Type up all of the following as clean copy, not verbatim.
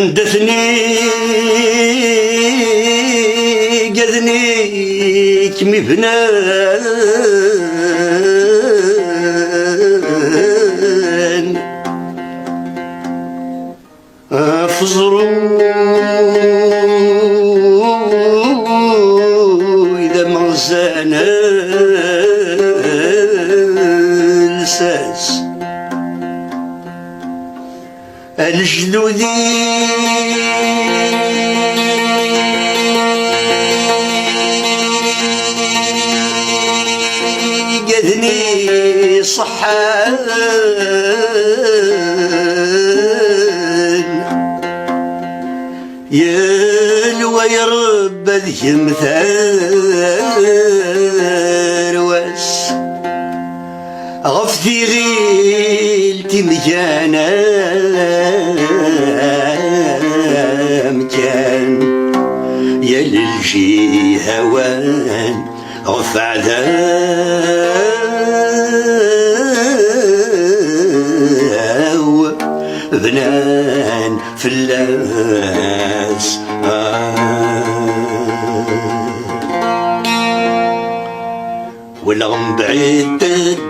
يندثني قذني كمي بنان فزروا إذا ما زانا الساس الجلودي قذني صحان يلوى يرب ذي مثال واس غفتي غيلتي مجانا مكان يا للجي هوان غف عذاو بنان فلاس والغم بعيد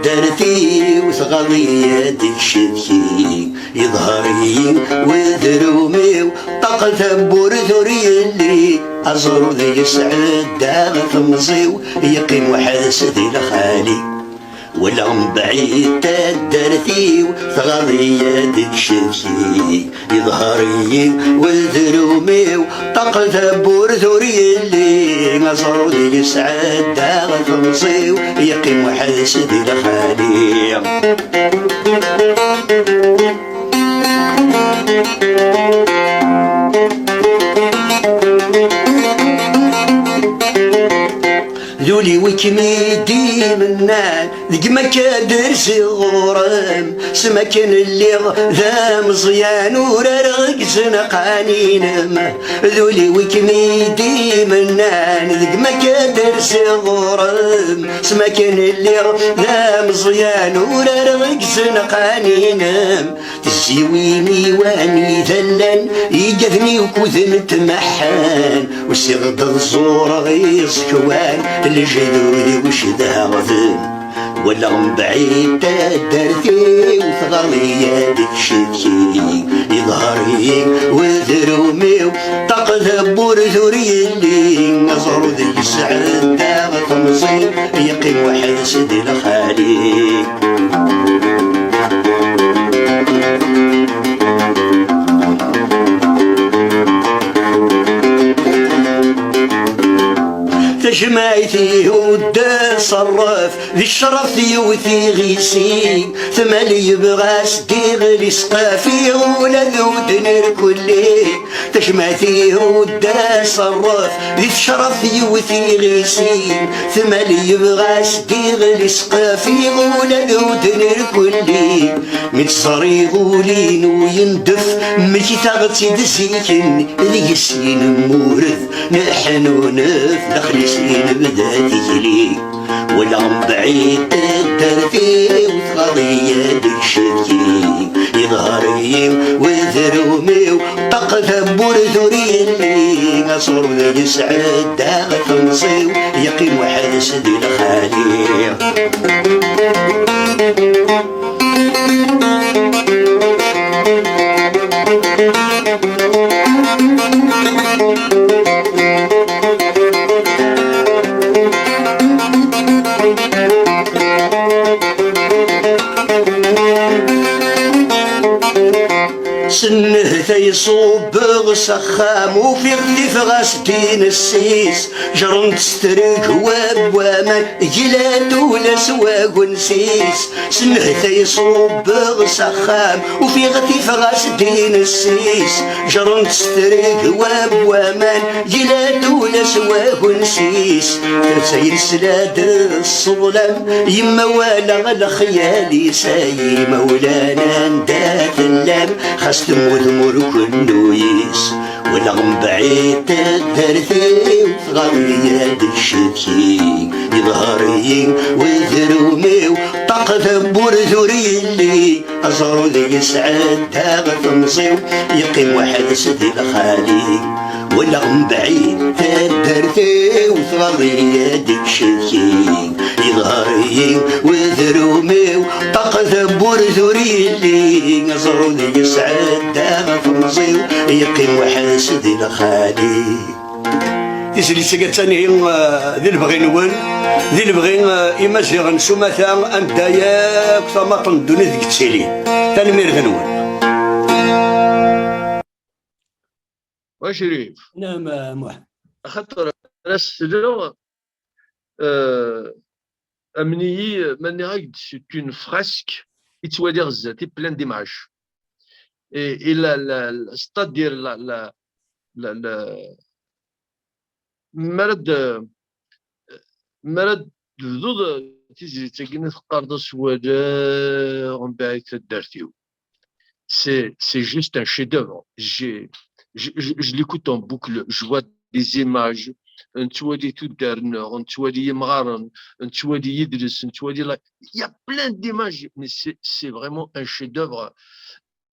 درتي وثغضي تكشفي يظهري وذرومي وطاقة ثبور ثوري اللي أزر ذي سعد داغ مصيو يقيم وحاسدي لخالي والعم بعيد تدرتي وثغضي تكشفي يظهري وذرومي وطاقة ثبور ثوري اللي نصر ذي سعد داغ مصيو يقيم وحاسدي لخالي ذولي وكميدي منان ذق ما كادر صغورم سمكن اللي ذا مزيان وررق سنقانينم ذولي وكميدي منان ذق ما كادر صغورم سمكن اللي ذا مزيان وررق سنقانينم تزيويني واني ذلن يقذني وكذن تمحان وسيغض الزور غيظ كوان الجدود وش ذاغذن والغم بعيد تدرتي وثغري تكشفي يظهري وذرومي طاق ذبور ثوري اللي نظر ذي السعد داغ مصير يقيم وحاسد لخالي تجمعتي ودا صرف ذي الشرف يوثي غيسي ثمالي يبغى ستيغ لي سقافي ولا ذو دنر كلي تجمعتي ودا صرف ذي الشرف يوثي غيسي ثمالي يبغى ستيغ لي سقافي ولا ذو دنر كلي متصري غولين ويندف مشي تغطي دسيكن ذي سين مورث نحن ونف دخلي سين بدات يجلي والعم بعيد تدرتي وثغضي تكشفي يظهري وذرومي وطاق ثبور ثوري اللي نصر ذي سعد داغ مصيو يقيم وحاسد لخالي سنه تيصوب سخام وفي غليف غاسدين السيس جرن تستريك واب وامان جلاد ولا سواق ونسيس سنه تيصوب سخام وفي غليف غاسدين السيس جرن تستريك واب وامان جلاد ولا سواق ونسيس تسير سلاد الصظلام يما ولا غلا خيالي ساي مولانا ندات اللام خاص تموت كنو يس ولا بعيد تدرتي وتغري الشتي يظهري وذرومي وطاق ثبور ذوريلي أزرو ذي يسعد هاغ تمصيو يقيم واحد سدي الخالي ولا بعيد تدرتي وتغري الشتي يظهري وذرومي وطاق ثبور ذوريلي أزرو ذي يسعد هاغ تمصيو يقيم واحد سدي الخالي تسلي سكتاني ذي البغي نول ذي البغي إمازيغ نسومتا أندايا كثماطن دوني ذيك تسيلي تنمير ذي نول. وشريف نعم محمد خاطر راسلو أمنيي ماني غايد سي اون فريسك يتوالي غزاتي بلان ديماج et c'est-à-dire مرض ضد تيجي تاكين تقارض سوالا ومن بعد تدارتيو c'est juste un chef-d'œuvre. Je l'écoute en boucle, je vois des images, نتوالي تدارنا نتوالي يمغارن نتوالي يدرس نتوالي il y a plein d'images mais c'est vraiment un chef-d'œuvre.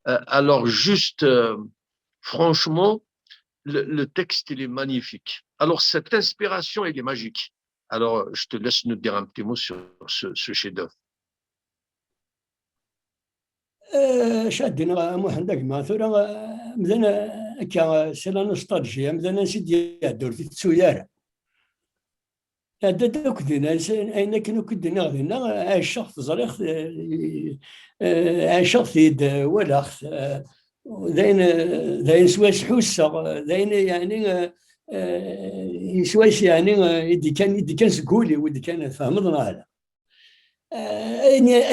Alors juste franchement le texte il est magnifique. Alors cette inspiration elle est magique. Alors je te laisse nous dire un petit mot sur ce chef-d'œuvre. شادنا محمد مثلا مثلا كا سلا نوستالجيا مثلا سيدي دور في التسوياره هذا دوك دينا اين كانوا كدنا غادينا عاشق زريخ عاشق ثيد ولا داين سواش حوسه داين يعني سواش يعني يدي كان سكولي ودي كان فهمنا هذا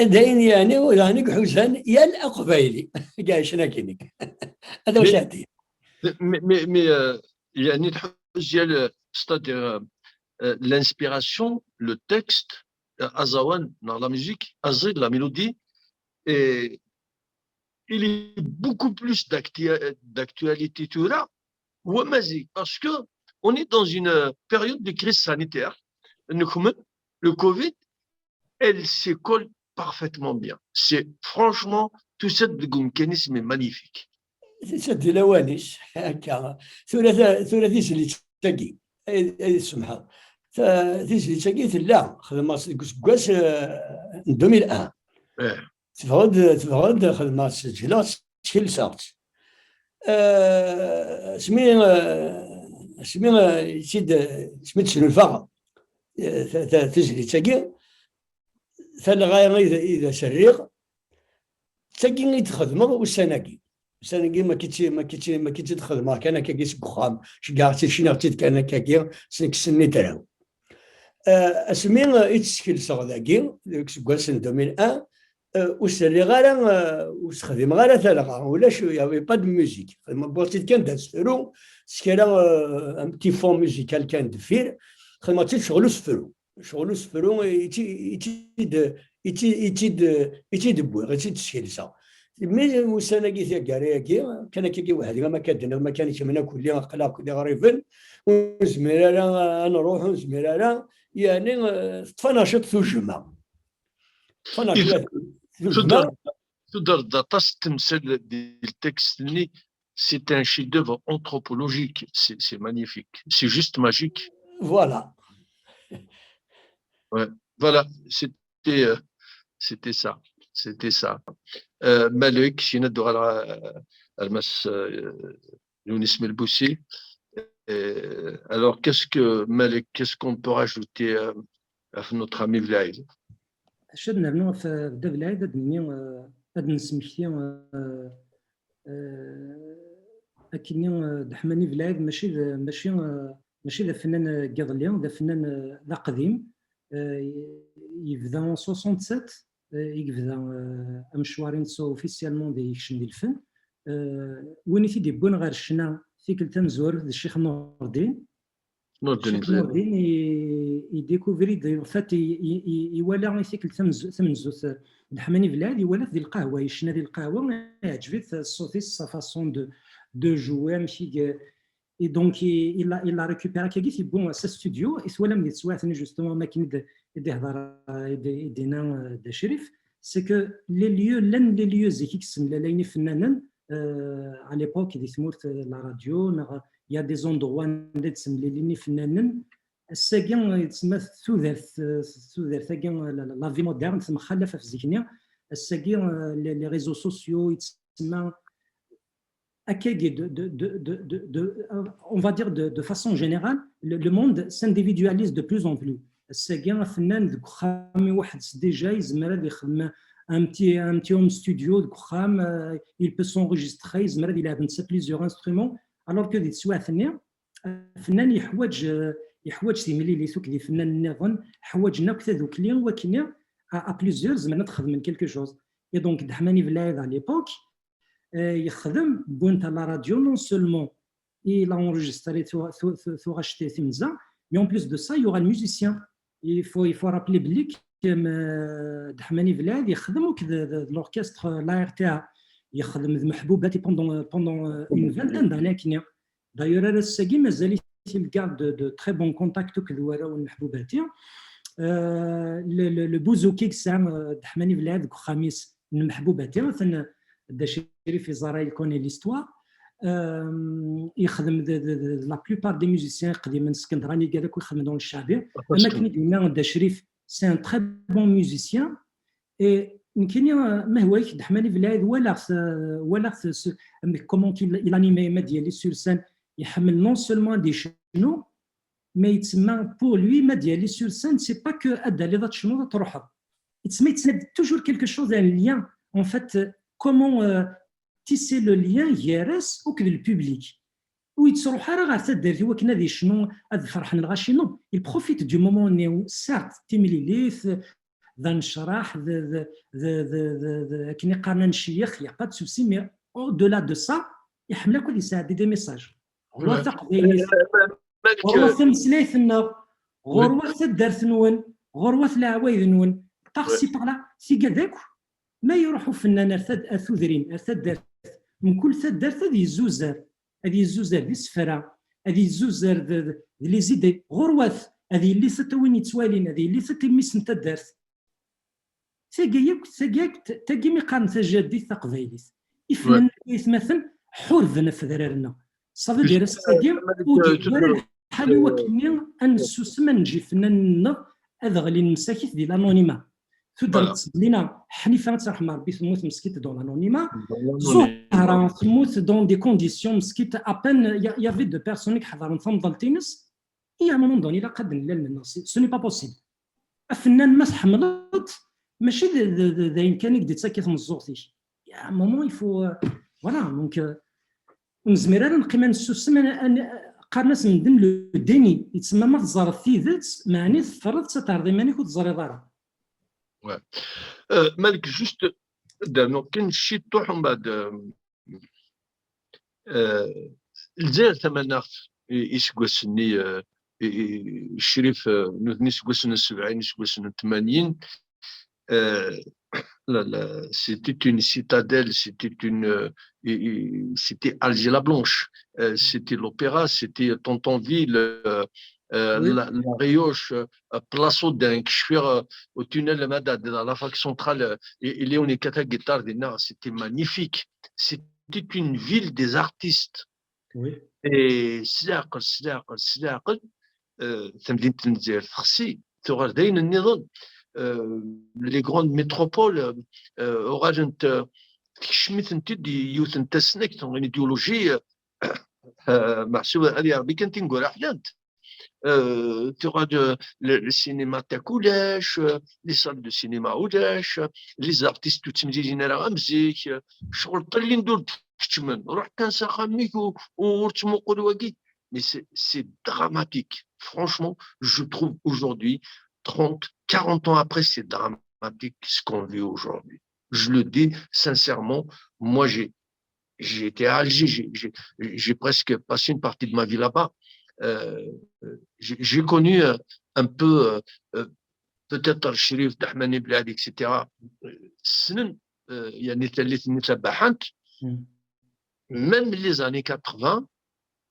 داين يعني وراني حوسان يا القبايلي كاع شنا كينك هذا واش عندي مي يعني تحوس ديال c'est-à-dire l'inspiration le texte Azawan dans la musique Azid la mélodie et il est beaucoup plus d'actualité tout là parce que on est dans une période de crise sanitaire le Covid elle se colle parfaitement bien. C'est franchement tout ça de mécanisme est magnifique. سد لوانيش هكا ثلاثي سلي تاكي اي سمحه ثلاثي تاكي لا خدمه كواس 2001 تفرض خدمه سجلات شكل ساعات سمين سميت شنو الفقر تسلي تاكي ثلا إذا شريق تاكي تخدمه والسناكي ما كنتي تخدمه كان كيس بخام شكاعتي شي نغتي كان كاكي سني تراو اسمين يتسكيل صغداكي كوالسن 2001 وسري غالا وستخدم غالا ثلاثه ولا شو يافي با دو ميوزيك بوطيت كان داسرو سكالا ان بتي فون ميوزيكال كان دفير خدمتي شغلو سفرو يتي بوي غير تسكيل صا مي وسناكي ثا كاريكي كان كي واحد ما كدنا ما كانش منا كل قلاق كل غريفن وزميرانا نروح وزميرانا يعني تفناشط ثوجما تقدر داطاس التمثال ديال التكست ني سي ان شي دوفر انثروبولوجيك سي مانيفيك سي جوست ماجيك فوالا voilà c'était ça مالك شي ندوغ على المس يونس ملبوسي. Alors Malek, qu'est-ce qu'on peut rajouter à notre ami Vlaïd? شدنا بنو في بدا بلاد هاد نسمكتي اكيني دحماني بلاد ماشي ذا فنان قاضليان ذا فنان ذا قديم يبدا 67 يبدا مشوارين سو اوفيسيالمون دي يكشن ديال الفن وين تيدي بون غير الشنا فيك تنزور الشيخ نور الدين نوردن الشيخ مزيان. نور الدين يديكوفري، en fait يولى يسيكل ثمنزوث دحماني بلاد، يولى ديال القهوه، يشنا ديال القهوه يعجبت الصوتي sa façon de jouer ماشي. Et donc, il a récupéré كي bon ce studio et soit من سواثني justement ما كاين دي هضره دينا د شريف، c'est que les lieux l'un des lieux qui كيسم لين فنانا à l'époque دي سمورت لا راديو، il y a des endroits اللي تسم لين فنانا الساكن يتسمى ثوذرت لا في مودرن تسمى خلافه في الذهنيه الساكن لي ريزو سوسيو يتسمى on va dire de façon générale, le monde s'individualise de plus en plus. الساكن فنان ديك خامي واحد ديجا يزمر يخدم un petit home studio ديك خام il peut s'enregistrer يزمر يلعب نتا plusieurs instruments alors que ديك سوا ثانيه فنان يحوج تيملي لي سوك دي فنان نظن حواجنا كذا دوك لي ولكن à plusieurs زعما تخدم من quelque chose. Et donc دحماني بلايض à l'époque يخدم بونتا لا راديو non seulement il a enregistré sur HT Simza, mais en plus de ça il y aura le musicien. Il faut rappeler بلي دحماني بلاد يخدموا كذا l'orchestre la RTA يخدم محبوباتي pendant une vingtaine d'années كنيا. D'ailleurs الساقي مازال il garde de très bons contacts كذوارا والمحبوباتي. le bouzouki كسام دحماني بلاد خميس من المحبوباتي مثلا دا شريف زارا يكوني ليستوار يخدم لا بلوبار دي ميوزيسيان قديم من اسكندراني كذاك ويخدم دون الشعبي. اما كاين ديما دا شريف سي ان تري بون ميوزيسيان اي يمكن ما هو دحماني بلاد ولا كومون il animé ما ديالي سور سان يحمل نون سولمون دي شنو ما يتسمى بور لوي ما ديالي سور سان سي با كو ادا لي ذات شنو تروح يتسمى توجور كيلكو شوز ان ليان en fait comment tisser le lien يارس وكذا البوبليك ويتصرح راه غير تدير هو كنا ذي شنو هذا فرحنا الغاشي نو il profite du moment نيو سارت تيملي ليث ذا نشرح ذا كني قارنا نشيخ يا با سوسي مي او دولا دو سا يحملك كل يساعد دي ميساج غروة غروة مسليثنا غروة الدرس نون غروة العوايد نون تاخسي بغلا سي كذاك ما يروحوا فنان ارثاذرين ارثاذ من كل ثدار هذه الزوزر دي السفره هذه الزوزر لي زيدي غروات هذه اللي ستوين يتوالين هذه اللي ستميس نتا دارت ساقيك تاقي مقارنة جادي تقبايليت يفنن يتمثل حرفنا في ذرارنا صافي دير الساقي ودير الحال وكني انسوسما نجي فنان هذا غلي المساكيت ديال الانونيما تدرت لينا حنيفه ترحم ربي تموت مسكيت دون الانونيما زهره تموت دون دي كونديسيون مسكيت ابان يافي دو بيرسون اللي حضروا تنضل التنس اي ا مومون دوني لا قد نلال الناس سوني با بوسيبل الفنان ما حملت ماشي ذا يمكنك دي تسكت مزورتي يا مومون يفو فوالا دونك نزمر نقيم نسوسم قارناس ندم لو ديني يتسمى ما تزار الثيذات معني تفرض تتعرضي ماني كنت تزاري ضاره. مالك جوست دابا كاين شي طوح من بعد الجزائر ثمن يسقسني الشريف نوثني سقسنا 70 سقسنا 80 c'était une citadelle, c'était Alger la Blanche, c'était l'opéra, c'était Tontonville, la Rioche, Place Audin, au tunnel Madad, dans la fac centrale, et Léon et Kata Guitar, c'était magnifique. C'était une ville des artistes. Oui. Et تمدينة الجزائر تخصي تغير داين النظام لي غروند ميتروبول وغادي انت تكشميت انت دي يوث انت سنك تغني ايديولوجي محسوبه هذه عربي كنت نقول احيانت تغاد السينما تاكولاش لي صال دو سينما عوداش لي زارتيست تمزيجين راه مزيك شغل طلي ندور تكتمن روح كنسا خاميك ورتمقول واكي. Mais c'est dramatique. Franchement, je trouve aujourd'hui, 30, 40 ans après, c'est dramatique ce qu'on vit aujourd'hui. Je le dis sincèrement, moi j'ai été à Alger, j'ai presque passé une partie de ma vie là-bas. j'ai connu un peu peut-être Chérif Dahmani Blad, etc. سنن يعني اللي تبعت même les années 80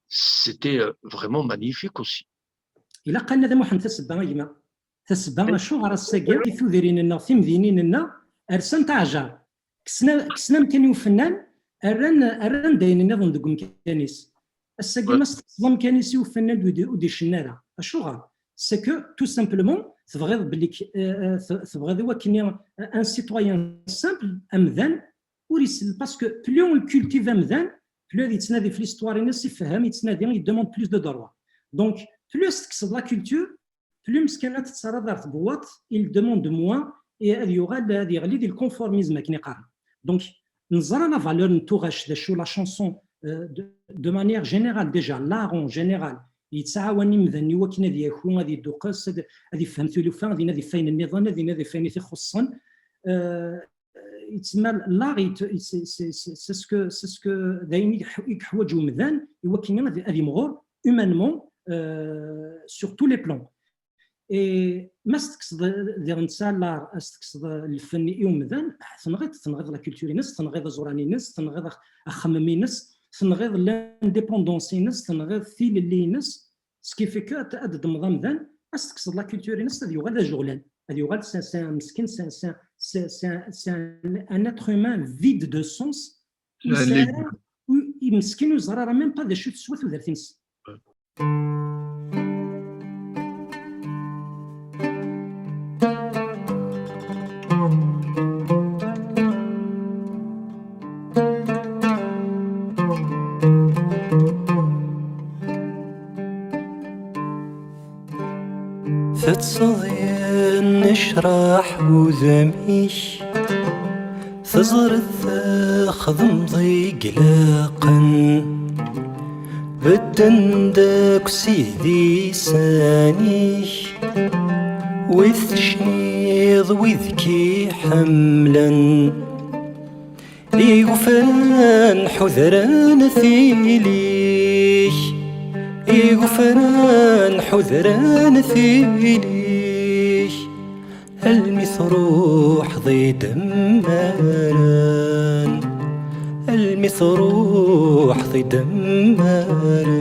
c'était vraiment magnifique aussi. إلا قالنا ذا محمد تسبا شو غرا الساقيا في ثودريننا في مدينيننا أرسن تعجر كسنا مكان يوفنان أران داين النظام دوك مكانيس الساقيا ما استخدم كانيس يوفنان ودي شنارة شو غرا سكو تو سامبلومون تبغيض بلي تبغيض هو كني ان سيتويان سامبل امذان وريسل باسكو بلو الكولتيف امذان بلو يتنادي في ليستوار الناس يفهم يتنادي يدوموند بلوس دو دروا دونك بلوس تكسب لا كولتور بلو مسكينات تصرا دار تبوات il demande moins et هذه يغلي ديال الكونفورميزم كني قارن دونك نزرا لا فالور نتوغاش ذا شو لا شانسون دو مانيير جينيرال ديجا لارون جينيرال يتعاوني مذني وكنا ذي يكون هذه الدقاس هذه فهمتوا لي فهم هذه فين النظام هذه فين يخصن يتسمى لا ساسكو دايما يحوجوا مذان يوكلنا هذه مغور هيومانمون سور تو لي بلان اي ما استقصد ديال نتسالار استقصد الفني يوم مذان تنغيض لا كولتور ناس تنغيض زوراني ناس تنغيض اخممي ناس تنغيض لانديبوندونسي ناس تنغيض ثيل اللي ناس سكي في كو تأدد نظام ذان استقصد لا كولتور ناس هذه يغال جغلان هذه يغال سي مسكين سي ان اتر هيومان فيد دو سونس مسكين وزرا راه ميم با ذا شو تسوى ثلاثينس تتصدين نشرح وذميش تزر خضم ضيق لاقن بدن داك سيدي سانيش وذ شنيض وذكي حملا يغفران حذران ثيليش يغفران حذران ثيليش المثروح ضي دماران المثروح ضي دماران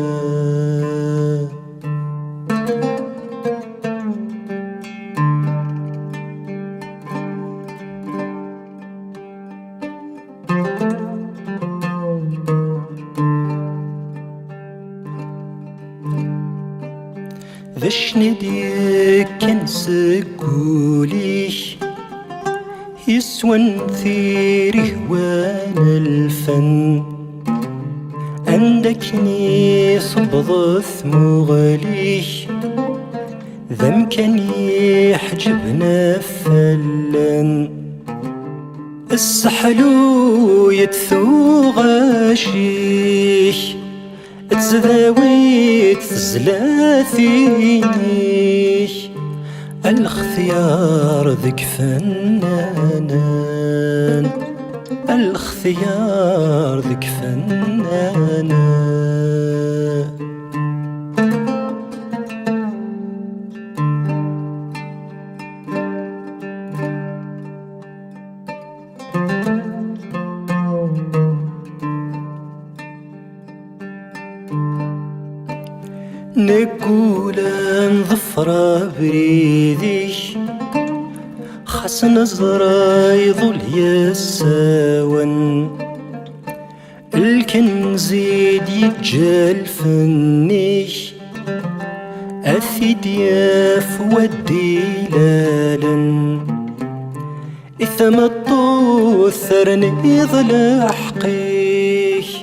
ذش نديك كنسقوليش يسوى ثيري وانا الفن عندكني صبض ثمغليش ذم كان يحجبنا فلن السحلو يدثو غاشيش تزداويت زلاثينيش الاختيار ذك فنانان الاختيار ذك فنانان نقول نظفر بريديش خاص نزرا يظل يساون الكنز يتجال فنيش أثيد ياف ودي لالا إثم الطوثر نيضل حقيش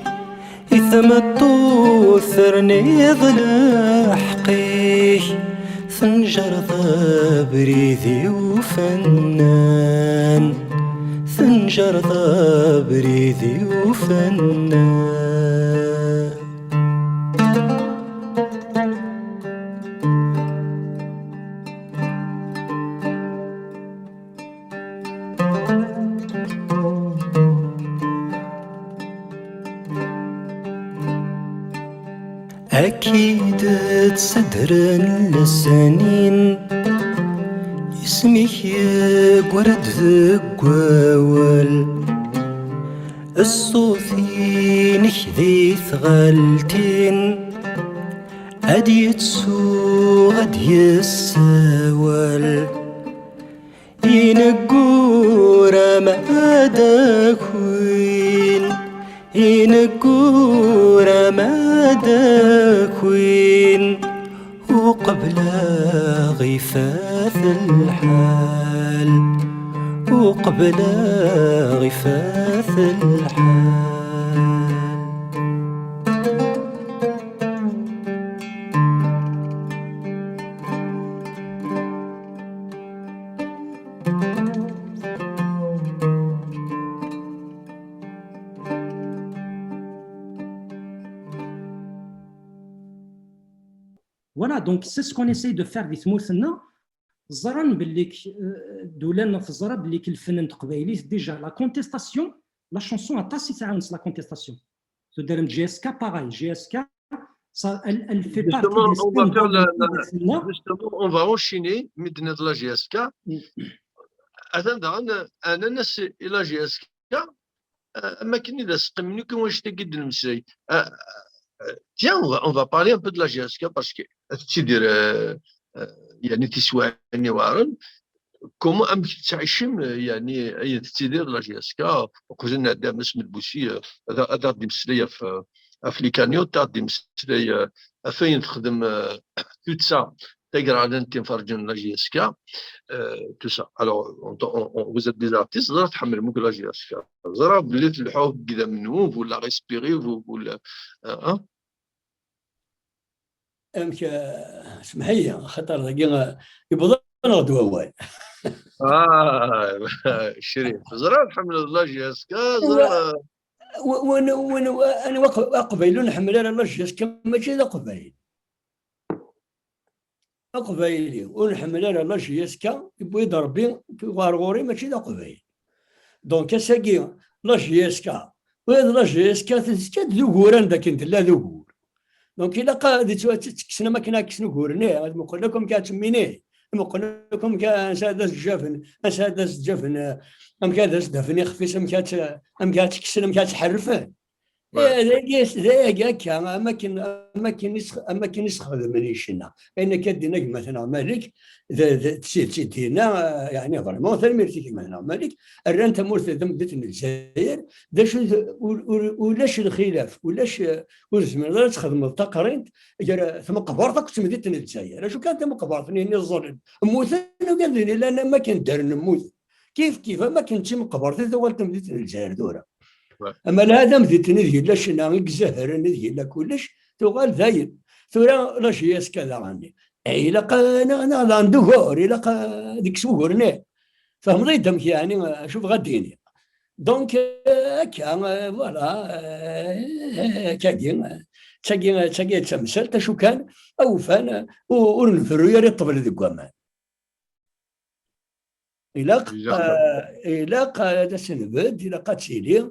إثم الطوثر نيضل حقيش ثنجر ضبريذي وفنان ثنجر ضبريذي وفنان أكيد تصدرن لسنين اسمك يقرد ذقوال الصوثين ذي ثغلتين أدي تسو غدي السوال ينقور ما داكوين ينقور ما داكوين وقبل غفاث الحال وقبل غفاث الحال. Voilà, donc c'est ce qu'on essaye de faire في ثمورتنا. زران باللي دولنا في الزرا باللي الفنان القبايلي ديجا لا كونتيستاسيون لا شونسون اتاسي تعاون لا كونتيستاسيون سو دارم جي اس كا باغاي جي اس كا elle fait partie des justement on va enchaîner مدينة لا جي اس كا انا الناس الى جي اس كا ما كاين الا سقمني كي واش تقد المساي tiens on va parler un peu de la GSK parce que تدير يعني تسواني وارن كومون امك تعيشم يعني اي تدير لا جي اس كا وكوزنا دام اسم البوسي هذا دي مسليه في افليكانيو تاع دي مسليه فين تخدم tout ça تقرا على انت فرجن لا جي اس كا tout ça alors vous êtes des artistes زرا تحمل ممكن لا جي اس كا زرا بلي تلحوه كذا منوف ولا ريسبيري ولا امك اسمح لي خاطر يبغى نغدو اول شريف زرا الحمد لله جي اس كا زرا وانا قبيل نحمل على لا جي اس كا ماشي ذا قبيل قبيلي ونحمل على لا جي اس كا يبغي يضربي في غارغوري ماشي ذا قبيل دونك اساكي لا جي اس كا وهذا لا جي اس كا تسكت ذكوران ذاك انت لا ذكور دونك الا قادي تكسنا ما كنا كسنو كورني نقول لكم كاتميني نقول لكم كاسادس الجفن اسادس الجفن ام كادس دفني خفيس ام كاتكسنا ام كاتحرفه ذاك ما كاين يسخدم منيشنا ان كدينا مثلا مالك تسيتينا يعني فريمون ثمرتي مثلا مالك الرانت مورث دمدت الجزائر داش ولاش الخلاف ولاش ولازم تخدم التقرين ثم قبرتك كنت مديت الجزائر شو كانت مقبرتني اني الظلم موت انا قال لي لا انا ما كندار نموت كيف ما كنتش مقبرتي ثم مديت الجزائر دورة اما هذا مديتني ديال لا شنا زهر ديال لا كلش تغال ذايل ثورا لا شياس كذا عندي الا انا لاندوغور الا ديك سوغورني فهمتي دمك يعني شوف غاديني دونك كان فوالا تاكي تمثل تشو كان او فان ونفرو يا الطبل ذيك كمان إلا هذا سنبد إلا تسيلي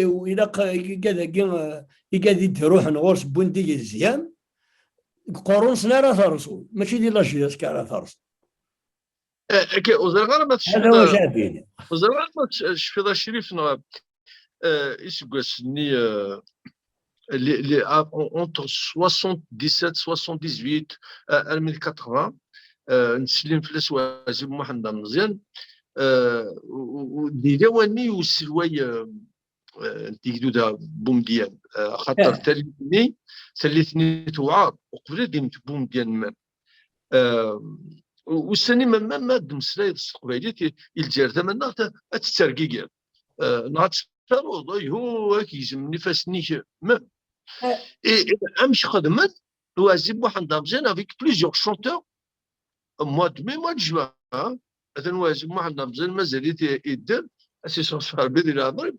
وإلا كذا يديروح نغرس بوندي الزيام قرون سنة راه ثرسو ماشي ديال لاجياس كاع راه ثرسو وزرغار ما تشوف هذا هو جابين وزرغار ما تشوف ذا الشريف يسقسني اللي entre 77 78 2080 نسلم فلاس واجب محمد مزيان وديرا واني وسلواي تيجدو دا بوم ديال خاطر ثلثني توعار وقبل ديمت بوم ديال مان والسني ما دمسلاي القبايلي الجار ثمن تترقيق نعتبر هو كيزمني فاسني ما امش خدمت واجب محمد مزيان avec plusieurs chanteurs mois de mai, mois de juin, il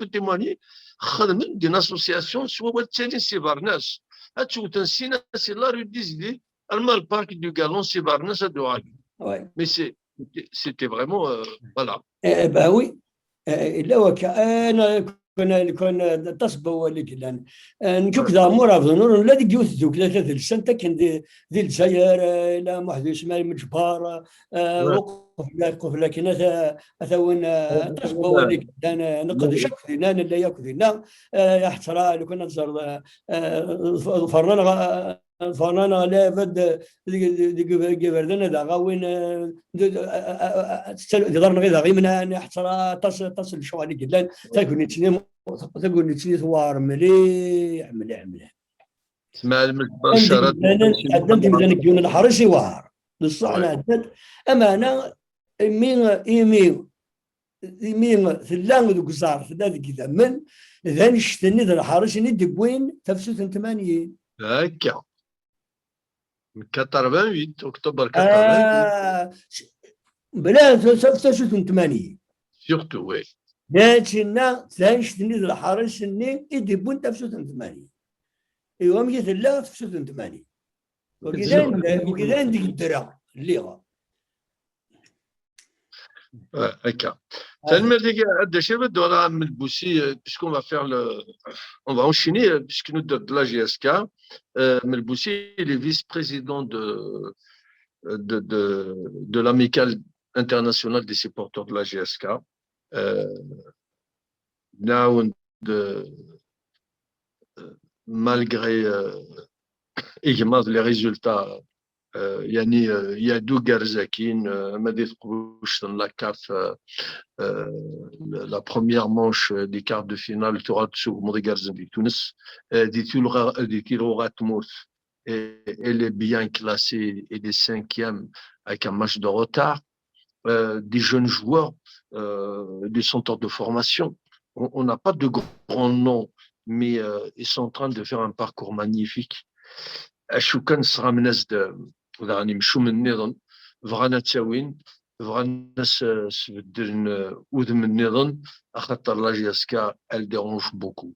peut témoigner d'une association soit c'est Varnas. C'est la rue d'Isli, le parc du Galon, c'est Varnas à Douag. Mais c'était vraiment voilà. Bah oui, là, كون تصب هو اللي كلان نشوف ذا مورا ظنون لا ديك يوث ذوك لا تدل سنتا كان دي الجزائر الى واحد اسمه مجبار وقف لكن اثون تصب هو اللي كان نقد شك فينا لا ياكلنا يحترى لو كنا نزر فرنا لا بد ديك بردنا ذا غاوين ضرنا غير غير من يحترى تصل شو عليك لان تقول نتني ثوار مليح مليح مليح اسمع المباشرات عدنت مثلا كيون الحرسي وار بصح انا عدنت امانه مين ثلان ذوك الزار ثلاث كذا من اذا نشتني ذا الحرس ندق وين تفسد 80 هكا من 88 اكتوبر 88 بلا تفسد 80 سورتو وي لكن ثاني ذا الحرس اني يدق وين تفسد 80 ايوا ميت لا تفسد 80 وكذا عندك الدرا اللي غا هكا تنمرتي عندنا شي بدو راه من البوسي باسكو va faire le on va enchaîner puisque nous de la GSK Melboussi il est vice-président de l'amicale internationale des supporters de la GSK malgré les résultats يعني يادو قرزاكين ما ديتقوش لا كاف لا بروميير مانش دي كارت دو فينال تورا تسوق مودي قرزن دي تونس دي تيلوغا تموت elle est bien classée et des cinquièmes avec un match de retard des jeunes joueurs des centres de formation on n'a pas de grands noms mais ils sont en train de faire un parcours magnifique شو كان صرا من الناس راني نمشيو من النظام بغانا تاوين بغانا نسبدلن وذم النظام خاطر لا جيسكا ال ديرونج بوكو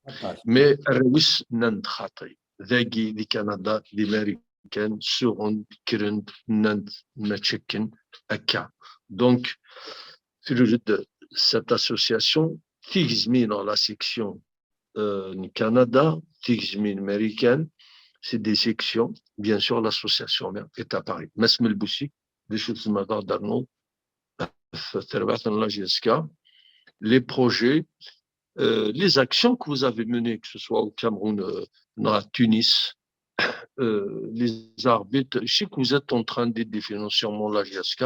مي الرويس ناند خاطي ذاكي دي كندا دي ماريكان سورون كرند ناند ناتشكن هكا دونك في الوجود cette association تيجزمين لا سيكسيون كندا تيجزمين امريكان c'est des sections. Bien sûr, l'association est à Paris. Mesme El Boussi, des choses d'Arnaud, la GSK, les projets, les actions que vous avez menées, que ce soit au Cameroun, à Tunis, les arbitres. Je sais que vous êtes en train d'aider financièrement la GSK.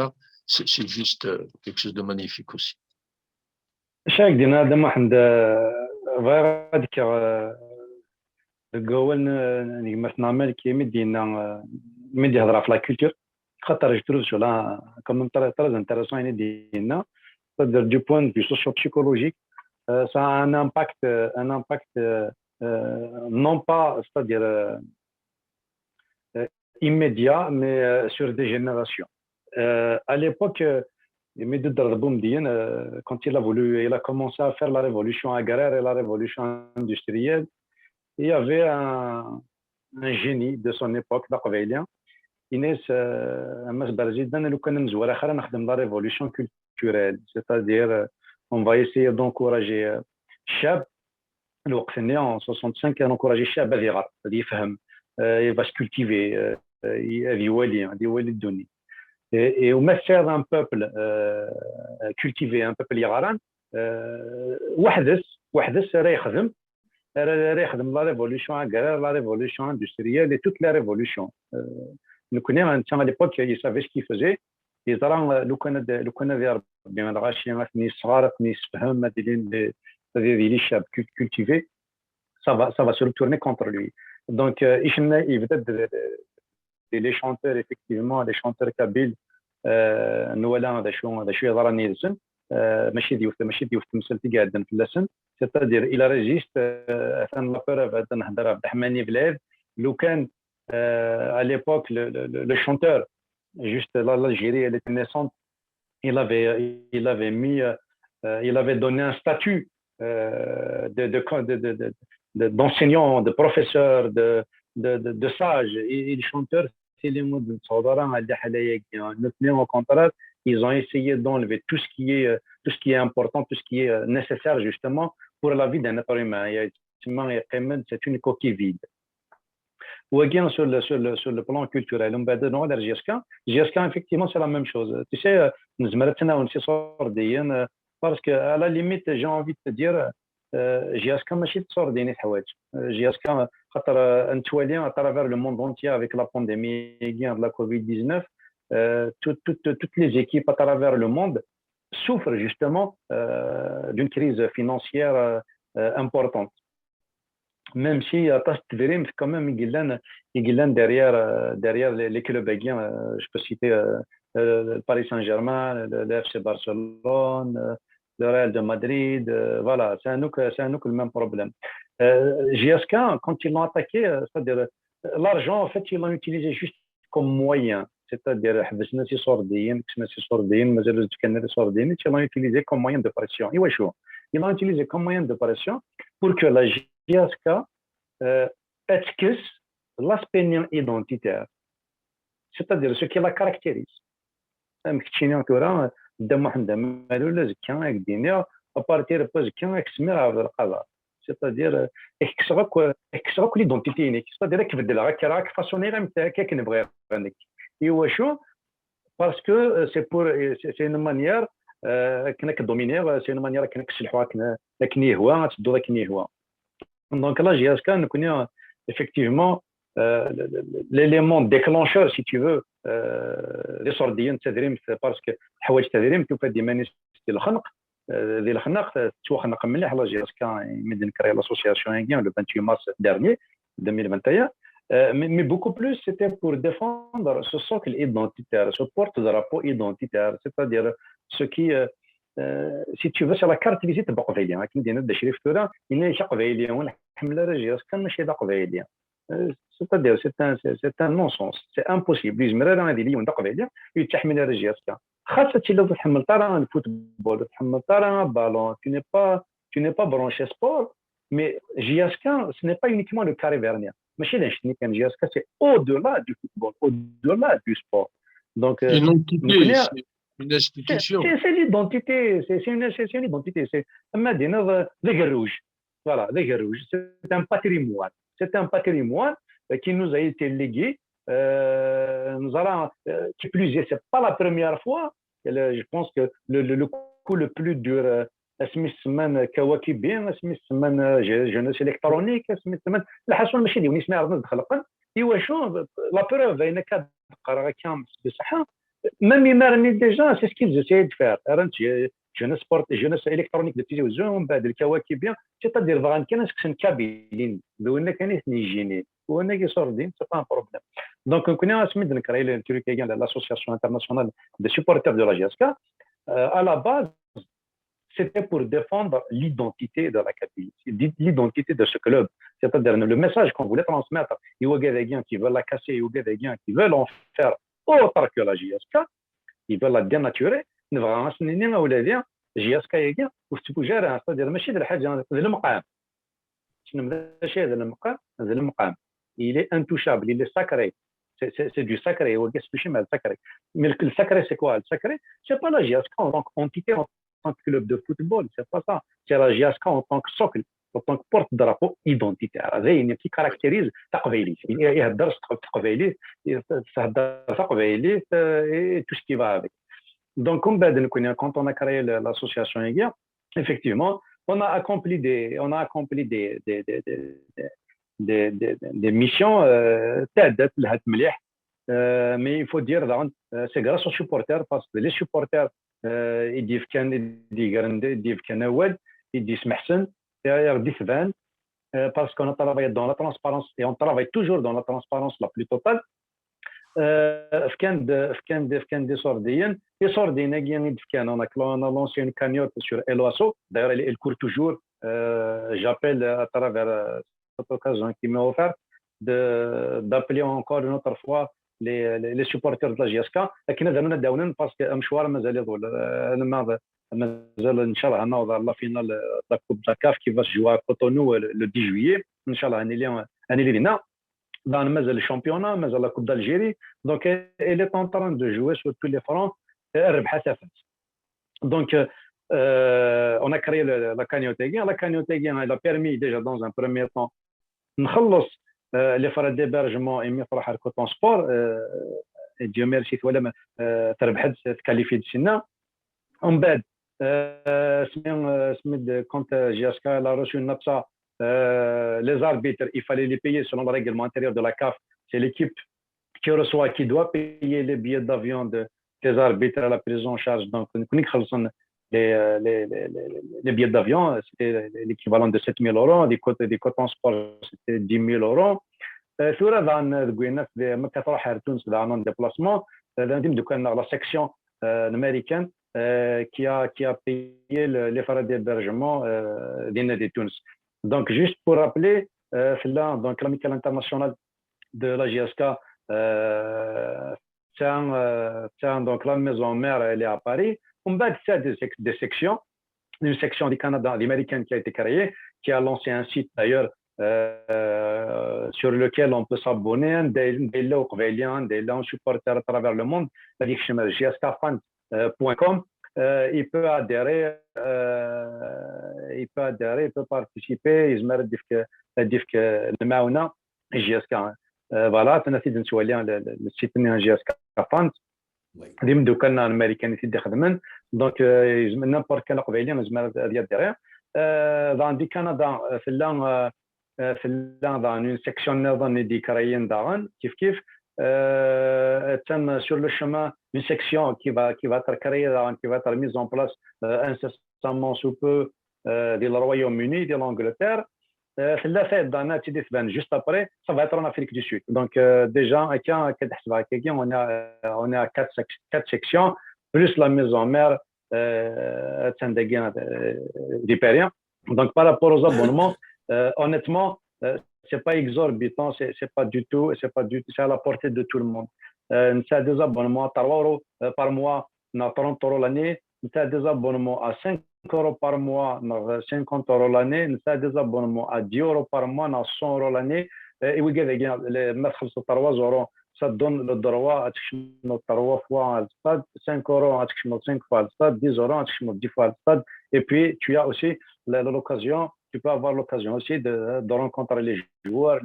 C'est juste quelque chose de magnifique aussi. Chaque dîner, demain, قول نجمت نعمل كي مدينا مدي هضره في لا كولتور خاطر جتروز شو لا كوم ترى انتريسون يعني دينا c'est-à-dire du point de vue socio-psychologique ça a un impact non pas c'est-à-dire immédiat mais sur des générations à l'époque quand il a commencé à faire la révolution agraire et la révolution industrielle. Il y avait un génie de son époque, d'Aqvailien, Inès Masbarzidan, la révolution culturelle, c'est-à-dire on va essayer d'encourager Chab, en 65, il a encouragé Chab à dire, il va se cultiver, et au messer d'un peuple cultivé, un peuple iraran, وحدث ريخدم la révolution agraire, la révolution industrielle et toutes les révolutions. Nous connaissons à l'époque, ils savaient ce qu'ils faisaient. Ils ont le Canada, bien le Rachien, ni Srar, ni Sfaham, les chab cultivés, ça va se retourner contre lui. Donc, il veut être les chanteurs, effectivement, les chanteurs kabyles, nous allons à Chouy ماشي ديوث تمثلتي قاعدين في اللسن c'est-à-dire il enregistre ثان لابور بعد نهضر عبد الرحمن بلاد لو كان à l'époque le chanteur juste l'Algérie elle était naissante il avait donné un statut d'enseignant de professeur de sage et les chanteurs c'est les mots de صدارة على حلايا نتنيو contrat. Ils ont essayé d'enlever tout ce qui est important, tout ce qui est nécessaire justement pour la vie d'un être humain. C'est une coquille vide. Ou bien sur le plan culturel, on va dire GSK, effectivement, c'est la même chose. Tu sais, nous sommes parce qu'à la limite, j'ai envie de te dire, GSK ماشي تصورديني الحوايج. GSK خاطر نتوالي à travers le monde entier avec la pandémie de la Covid-19, toutes les équipes à travers le monde souffrent justement d'une crise financière importante. Même si Tastverim, quand même, il derrière les clubs béguins, je peux citer le Paris Saint-Germain, le FC Barcelone, le Real de Madrid, voilà, c'est un nous le même problème. GSK, quand ils l'ont attaqué, c'est-à-dire l'argent, en fait, ils l'ont utilisé juste comme moyen. C'est-à-dire, ils l'ont utilisé comme moyen de pression. Ils l'ont utilisé comme moyen de pression pour que la GSK esquisse l'aspect identitaire, c'est-à-dire ce qui la caractérise. C'est-à-dire l'identité unique, c'est-à-dire parce que c'est une manière كنك dominer, c'est une manière كنك تسلحوا كنك نيهوا تدو كنيهوا. Donc là, GSK, nous connaissons effectivement l'élément déclencheur, si tu veux, les sordiens, parce que حوايج تدريم توفى ديما نستي الخنق ذي الخنق توخنق مليح على GSK مدن كري l'association le 28 mars dernier 2021. Mais beaucoup plus, c'était pour défendre ce socle identitaire, ce porte-drapeau identitaire, c'est-à-dire ce qui, si tu veux, c'est la carte visite بقبيلية. كي ندير هذا الشريف ترى إنه قبيلية ونحمل رجال كان ماشي قبيلية. C'est-à-dire c'est un non-sens, c'est impossible. يجمر راه هذه اليوم قبيلية يتحمل الرجال خاصة لو تحمل طارا الفوتبول تحمل طارا بالون tu n'es pas branché sport, mais GSK ce n'est pas uniquement le carré vernien. ماشي لانشتني كان GSK c'est au-delà du football, au-delà du sport. Donc une entité, une institution. C'est l'identité, c'est une identité. C'est Medina des rouges. Voilà, des rouges. C'est un patrimoine. C'est un patrimoine qui nous a été légué. Nous allons, qui plus est, c'est pas la première fois. Je pense que le coup le plus dur, اسمي السمان كواكبي اسمي السمان جونس الكترونيك اسمي السمان الحاصل ماشي ديوني اسمها راه نتخلق ايوا شو لا بروف اين كتقرا كامل بصحه même يمارني ديجا سي سكيل جيساي دو فير رانت جونس سبورت جونس الكترونيك دو تيزيون بعد الكواكبي تقدر فغان كان سكسن كابيلين دونا كان يجيني وانا كيصور دين سي با بروبليم دونك كنا سميت نكري التركيه لاسوسياسيون انترناسيونال دي سوبورتر دو لا جيسكا à la base c'était pour défendre l'identité de la Kabylie, l'identité de ce club. C'est-à-dire le message qu'on voulait transmettre, il y a des gens qui veulent la casser, il y a des gens qui veulent en faire autre que la JSK, ils veulent la dénaturer. Nous avons enseigné à Oulevien, JSK est bien, ou tu peux gérer, c'est-à-dire ماشي de الحاجة de المقام. شنو ماشي هذا المقام. Il est intouchable, il est sacré. C'est du sacré, ou qu'est-ce que c'est sacré. Mais le sacré c'est quoi? Le sacré, c'est pas la JSK en tant qu'entité en tant que club de football, c'est pas ça. C'est la JSK en tant que socle, en tant que porte-drapeau identitaire. هذا qui caractérise تقبيلي. يهدر تقبيلي، تقبيلي et tout ce qui va avec. Donc comme quand on a créé l'association Egia, effectivement, on a accompli des missions تعدت لهاد مليح. Mais il faut dire c'est grâce aux supporters parce que les supporters يدي كان يدي كان اول يدي سمحسن يدي ثبان parce qu'on a travaillé dans la transparence et on travaille toujours dans la transparence la plus totale. كان دي صورديين on a lancé une cagnotte sur Eloasso. D'ailleurs elle court toujours. J'appelle à travers cette occasion qui m'est offerte d'appeler encore une autre fois les supporters de la JSK. لكن هذا داونا باسكو مشوار مازال يطول. انا مازال ان شاء الله نوضع لا فينال لا كوب دا كاف qui va se jouer à Cotonou le 10 juillet ان شاء الله اني لينا dans مازال الشامبيونا مازال لا كوب d'Algérie. Donc elle est en train de jouer sur tous les fronts ربحها ثافت. Donc on a créé la cagnotte Aiguien. La cagnotte Aiguien, elle a permis déjà dans un premier temps نخلص les frais d'hébergement et مطرح الكوتون سبور ديو ميرسي ولا تربحت تكاليفيت سنا ومن بعد سميت كونت جياسكا لا روسو نابسا les arbitres il fallait les payer selon le règlement intérieur de la CAF. C'est l'équipe qui reçoit qui doit payer les billets d'avion des arbitres à la prise en charge. Donc les billets d'avion, c'était l'équivalent de 7 000 euros. Des cotons sport, c'était 10 000 euros. ثورة قلنا ما كتروح لتونس عن déplacement. La section américaine qui a payé les frais d'hébergement de Tunis. Donc juste pour rappeler, donc l'amicale internationale de la JSK, donc la maison mère elle est à Paris. On va des sections, une section du Canada, l'américaine qui a été créée, qui a lancé un site d'ailleurs sur lequel on peut s'abonner, des supporters à travers le monde, jskfund.com. Il peut adhérer, il peut participer, il se met le mauna JSK. Voilà, تنسيت نسولي على السيت نتاع JSK Fund. ديما دوكا الامريكان يدي خدمن دونك نيمبورت كان قبيلي مزمر ديال ديريغ dans du Canada dans une section دي كرايين داغن كيف تم sur le chemin une section qui va être créée qui va être mise en place incessamment sous peu du Royaume-Uni de l'Angleterre. Juste après, ça va être en Afrique du Sud. Donc, déjà, on est à 4 sections, plus la maison mère d'Hyperion. Donc, par rapport aux abonnements, honnêtement, c'est pas exorbitant, c'est pas du tout, c'est à la portée de tout le monde. C'est des abonnements à 3 euros par mois, 30 euros l'année. C'est des abonnements à 5 euros par mois, 50 euros l'année. C'est des abonnements à 10 euros par mois, 100 euros l'année. Et oui, les mettre 3 euros, ça donne le droit à 3 fois le stade, 5 euros à 5 fois le stade, 10 euros à 10 fois le stade. Et puis, tu as aussi l'occasion, tu peux avoir l'occasion aussi de rencontrer les joueurs,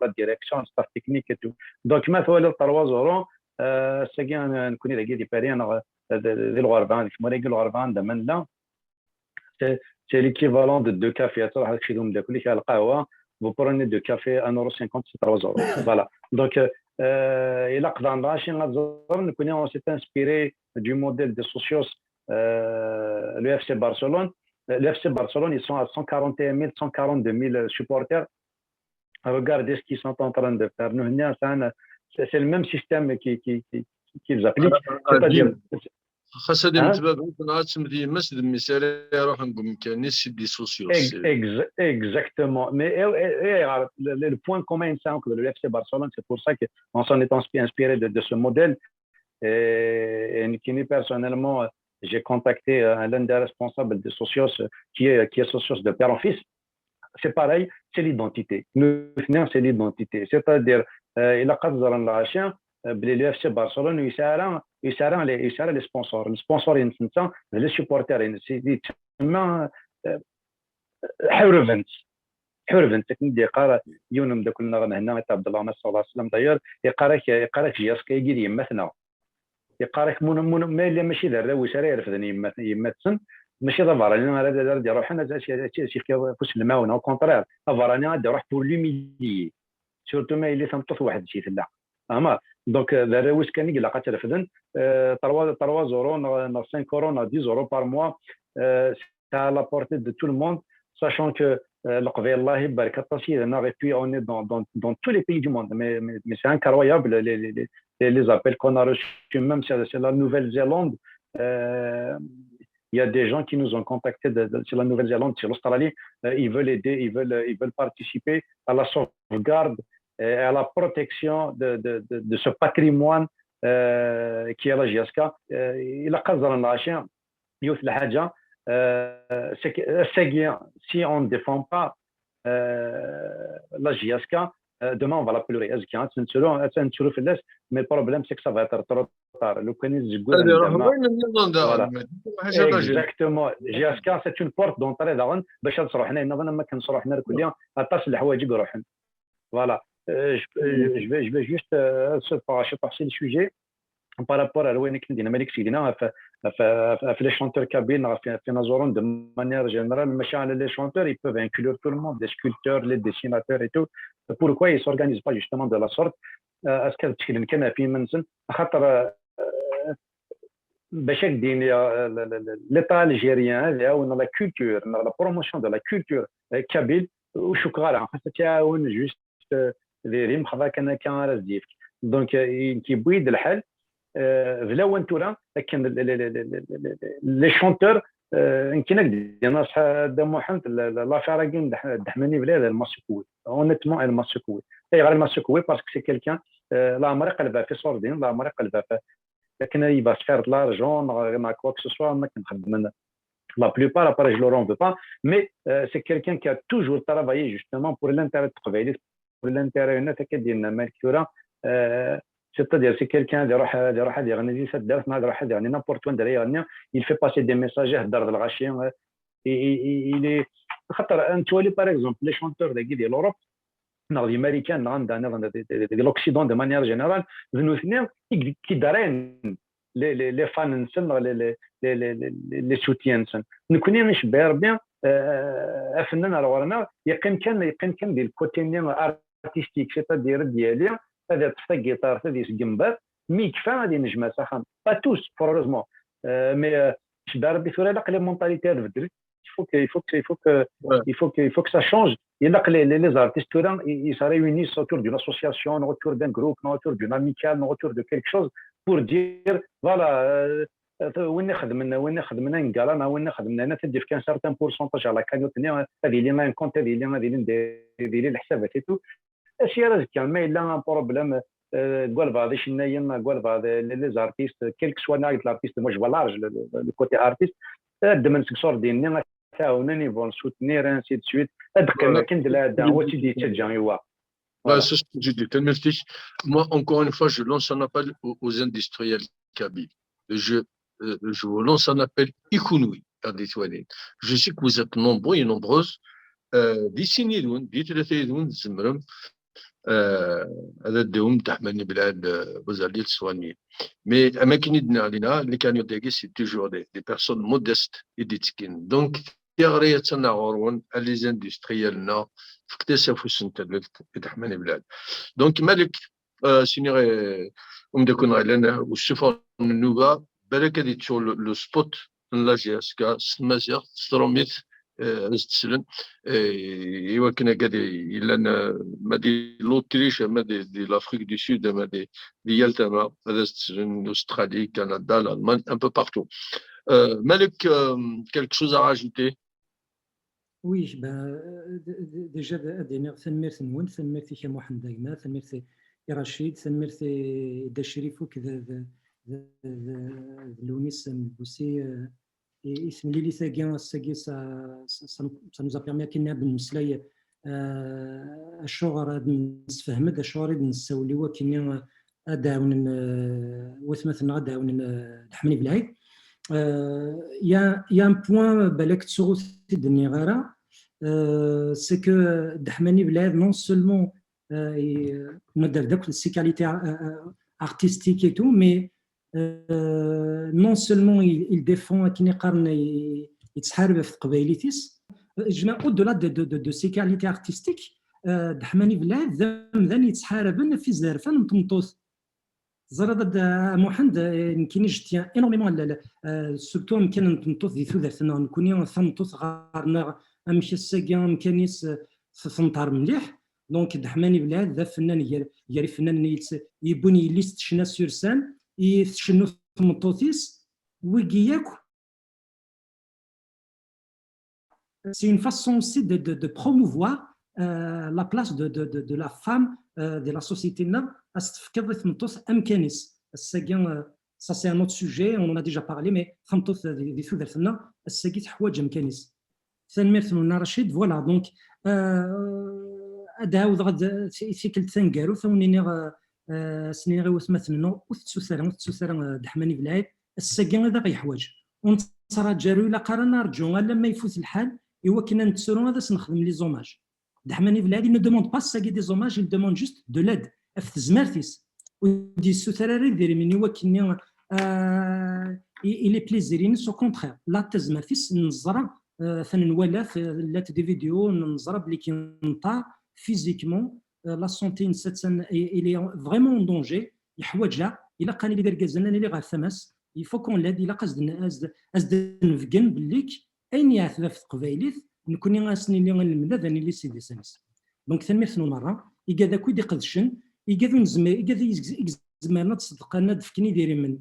la direction, le staff technique et tout. Donc, maintenant, 3 euros, c'est bien qu'on ait des périodes. C'est l'équivalent de 2 cafés. Vous prenez 2 cafés à 1,50 €, c'est 3 euros. Voilà. Donc, on s'est inspiré du modèle de Socios, le FC Barcelone. Le FC Barcelone, ils sont à 141 000, 142 000 supporters. Regardez ce qu'ils sont en train de faire. C'est le même système qu'ils appliquent. C'est-à-dire خاصة بالنسبة لنا تمدي مس المثال يروح نقول كاني سيدي سوسيو exactement. Mais le point commun c'est entre le FC Barcelone, c'est pour ça qu'on s'en est inspiré de ce modèle. Et qui personnellement, j'ai contacté l'un des responsables de Socios qui est Socios de père en fils. C'est pareil, c'est l'identité. Nous, c'est l'identité. C'est-à-dire, il a قدر العشاء باللي FC Barcelone يسارع les sponsors. Les sponsors ينسى les supporters سيدي تما حرفنت كندي قرا يونم دا كنا هنا تاع عبد الله صلى الله عليه وسلم داير يقراك جياسكا يجي يمثنا يقراك ما اللي ماشي دار وسارع يرفدني يمثن ماشي ضفراني انا دار روح انا شي فوس الماونه او كونترير ضفراني غادي نروح بور لوميلي سورتو ما اللي تنطف واحد شي في اما دونك دار واش كان يقول لقات رفدن 3 euros 5 euros 10 euros par mois c'est à la portée de tout le monde sachant que الله يبارك et puis on est dans tous les pays du monde mais c'est incroyable les appels qu'on a reçus même c'est la Nouvelle-Zélande il y a des gens qui nous ont contactés sur la Nouvelle-Zélande, sur l'Australie. Ils veulent aider, ils veulent participer à la sauvegarde et à la protection de ce patrimoine qui est la JSK. Il a قدر العشاء يوث الحاجة si on ne défend pas la JSK, demain on va la pleurer mais le problème c'est que ça va être trop tard le هذه راه وين النظام Voilà. داغ حاجه راجل اكزاكتومون جي سيت اون بورت دونطري داغن باش نصرو حنا نظن ما كنصرو حنا كليا اطاش الحوايج يروحن فوالا je vais juste se passer le sujet par rapport à وين كنا مالك سيدنا في les chanteurs kabyle في نظرهم de manière générale ماشي على les chanteurs ils peuvent inclure tout le monde les sculpteurs les dessinateurs et tout pourquoi ils s'organisent pas justement de la sorte est-ce que تكلم كان في منسن خاطر باش دين l'état algérien ou la culture la promotion de la culture kabyle وشو كغالا خاصها تعاون جوست دايرين بحال كان راس ديالك دونك كيبويد الحال فلا وين تورا كان لي شونتور يمكن ديالنا صحاب محمد لافير كاين دحماني بلاد الماسكوي اونيتمون الماسكوي غير الماسكوي باسكو سي كيلكان لا عمري قلبها في صوردين لا عمري قلبها لكن il va se faire de l'argent ما quoi que ce soit ما كنخدم la plupart après je le rends pas mais c'est quelqu'un qui a toujours travaillé justement pour l'intérêt de قبيلة pour l'intérêt الناس كديرنا مالكورا c'est-à-dire c'est quelqu'un اللي يروح يغني في الدار ما يروح يعني n'importe وين يغني il fait passer des messages هدر الغاشي il est خاطر انت ولي par exemple les chanteurs ديال l'Europe les Américains de l'Occident de manière générale qui دارين les fans les soutiens nous connaissons bien فنان الغرنا يقين كان ديال الكوتي ارتستيك c'est-à-dire ديالي هذا تفتح جيتار هذا يسجمبر مي كفا غادي نجمع صح با توس فورزمون مي دار بثوره لا لي مونطاليتي بدلت il faut que ça change il y a les artistes ils se réunissent autour d'une association autour d'un groupe autour d'une amicale autour de quelque chose pour dire voilà وين خدمنا نقال وين خدمنا انا تدي في كان سارتان بورسونتاج على كانوتني هذه اللي ما كونت هذه اللي ندير الحسابات اشياء راه كان ما الا بروبليم قال بعض شنايا قال بعض لي زارتيست كيلك سوا نايت لارتيست moi je vois large le côté artiste من سكسور ديالنا تعاونني فون سوتنير انسي دو سويت هاد كما كندير هذا هو تيدي تجاني هو C'est ce que je dis. Moi, encore une fois, je lance un appel aux industriels kabyles. Je vous lance un appel Ikounoui à des toilettes. Je sais que vous êtes nombreux et nombreuses. D'ici Zimram, هذا الدوم تحملني بلاد وزارية السوانية. Mais أماكن علينا اللي كانوا يدقي c'est toujours des personnes modestes et des تكين. Donc تغرية تناغرون les industriels نا فاكتسفوا سنتلت تحملني بلاد. Donc مالك سينيري ومدكون غيلنا والسفر من النوبة بالك هذه sur le spot لا جاسكا سمازير ستروميت استسلم ايوا كنا قادي الا مادي لوتريش مادي لافريك دي سود مادي ديالتما هذا استسلم استرالي كندا الالمان un peu partout مالك quelque chose à rajouter Oui, déjà, ثنميرث نون ثنميرث كي محمد دايما ثنميرث رشيد ثنميرث دا شريف وكذا لونيس بوسي اسم لي ثاقي ساقي ça nous a permis كنا بالمسلاي الشغل نسفهم الشغل نسوليو كنا اداون وثمثنا اداون الحمني بالعيد يا ان بوين بالك تسوغ تدني غيره سي كو دحماني بلاد نون سولمون ندير داك السيكاليتي artistique et tout mais non seulement il défend كي يقارن يتحارب في قبايليتيس جماعه au-delà de ses qualités artistiques دحماني بلاد ذا يتحارب في زرفان مطمطوس زرد محمد يمكن جتيا انورميمون سورتو يمكن نطمطوس دي ثلاثه نكوني ثمطوس غارنا امشي الساقي يمكنيس في نطار مليح دونك دحماني بلاد ذا فنان ياري فنان يبوني ليست شنا سورسان يشنو ثمطوتيس ويجياكو c'est une façon aussi de promouvoir la place de la femme de la société أستفكر ثمطوس أمكانيس الساقي ça c'est un autre sujet on en a déjà parlé mais ثمطوس دي ثوثرنا الساقي تحواج أمكانيس ثاني مثل رشيد voilà donc داود غد سيكل ثنقارو ثونيني سنين غير وثمثنو وثسوسرا دحماني بلايد الساقين هذا غيحواج ونصرا جارو إلا قرانا رجو لما يفوت الحال إوا كنا نتسرو هذا سنخدم لي زوماج دحماني بلايد il ne demande pas ساقي دي زوماج il demande juste de l'aide أفت زمارتيس ودي السوثراري ديري من إوا كنا il est plaisirين سو كونتخير لا تزمارتيس نزرا ثنولا لا دي فيديو نزرا بلي كي نطا فيزيكمون لا سونتي نساتسن إلي فريمون اون دونجي يحوجها إلا قاني لي دركازنا اللي غا ثمس يفو كون لاد إلا قصد نفقن بليك أين يعثب في قبايليت نكوني غاسني اللي غنلمدا ذاني اللي سيدي سنس دونك ثنميثنو مرة إيكادا كوي دي قدشن إيكادو نزمي إيكادو زمرنا تصدقنا دفكني ديري من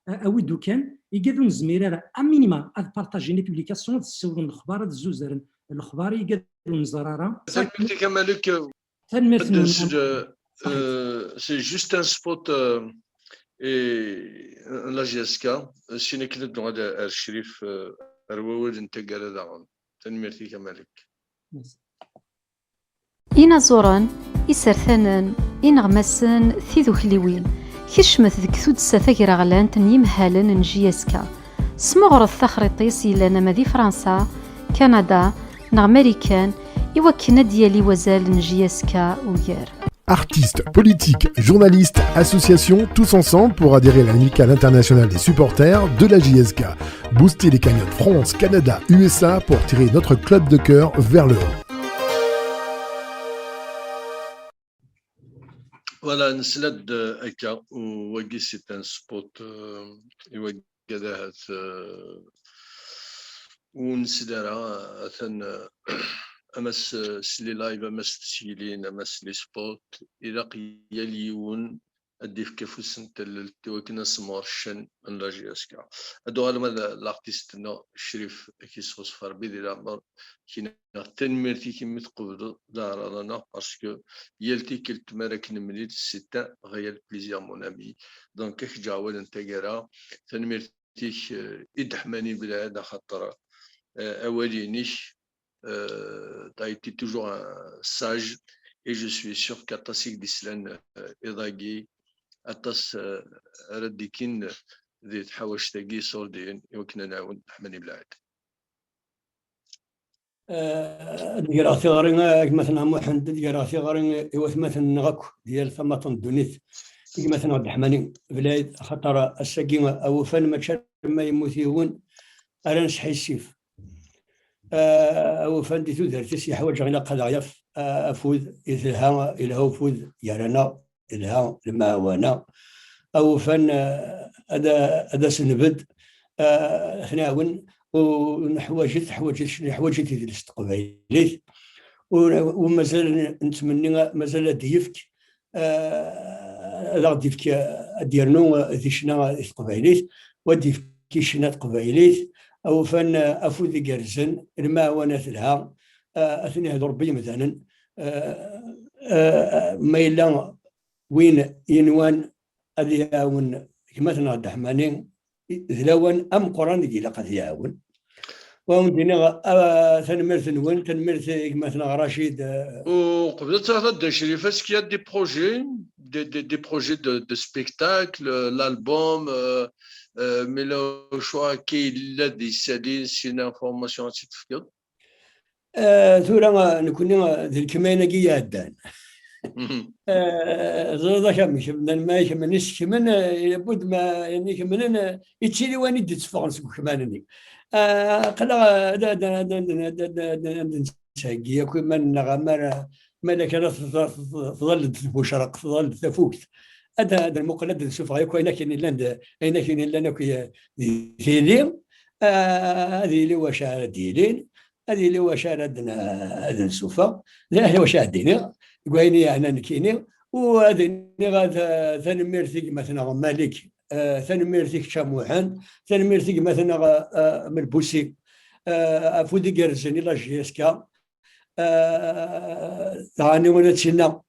أو دوكان يقدروا نزمير امينيما اد بارطاجي لي بوبليكاسيون تسولوا الاخبار الزوزر الاخبار يقدروا نزرارا سميتي كمالك سي جوست ان سبوت لا جي اس كا سيني كنت هذا الشريف رواد انت قال داون تنميرتي كمالك إنا زوران إسرثانان إنغمسن ثيذو خليوين كشمت ذك ثودسة ثقيرة غلان تنيمهالن نجيسكا سمغرض ثخريطيس إلا مذي فرنسا كندا نغمريكان إوا كنديالي وزال نجيسكا وير. Artistes, politiques, journalistes, associations, tous ensemble pour adhérer à l'amicale internationale des supporters de la JSK. Booster les cagnottes France, Canada, USA pour tirer notre club de cœur vers le haut. Voilà, نسلد أكا وواقي سيتان سبوت يواقي هذا ونسدارا أثن أمس سلي لايف أمس تسيلين أمس لي سبوت إلا قياليون أديف كيفو سنتل توكنا سمارشن من لا جي اس كا هادو غالما الارتيست نو شريف كيسوس فاربي دي لامر كينا تنميرتي كيما تقبض دارانا باسكو يلتي كلت مراكن مليت سيتا غير بليزير مون امي دونك كيف جاول انت كرا تنميرتي ادحماني بلا هذا خاطر اولينيش تايتي توجور ساج et je suis sûr qu'Atasik d'Islan Idagi أتص رديكين ذي تحوش تجي صوردين يمكن نعاون حمني بلاد. ديراسي غارين مثلا محمد ديراسي غارين يوث مثلا نغاكو ديال ثمة دونيت مثلا عبد الحماني بلاد خطر السقيمة أو فن ما يموتيون أرنش حيسيف أو فن دي تودر تسي حواج غينا قضايف أفوذ إذا إلى هو فوذ يرانا إلها لما وانا أو فن أدا سنبد ثناون ونحوجت في الاستقباليت ومازال نتمنى مازال ديفك لا ديفك ديرنو ذيشنا استقباليت وديفك شنا تقباليت أو فن أفوذ جرزن لما وانا لها أثناء ربي مثلا ما إلا وين ينوان أذياون كما تنغد حمانين ذلوان أم قرآن يجي لقد يعاون ومدينا تنمرت نوان تنمرت كما تنغ رشيد وقبل تهرد شريف est-ce qu'il y a des projets des projets de spectacle l'album mais le choix qu'il a décidé c'est une information certifiée ثورا نكون ذي الكمانة جيادان زودا كمش من ما يكمنش كمان لابد ما يعني كمان يتشيلي وين يدي تفرنس كمانني قلا دا ساقي كمان نغمر ملك انا تظل تبوشرق تظل تفوت هذا المقلد نشوف غير كاين كاين لنا كي ديلين هذه اللي واش ديلين هذه اللي واش هذا نشوفها لا هي واش دينا قويني أنا نكيني وهذا غاد ثنميرتي مثلا مالك ثنميرتي شاموحان ثنميرتي مثلا من بوسي أفودي جرزني لا جي اس كا ثاني وانا تسنا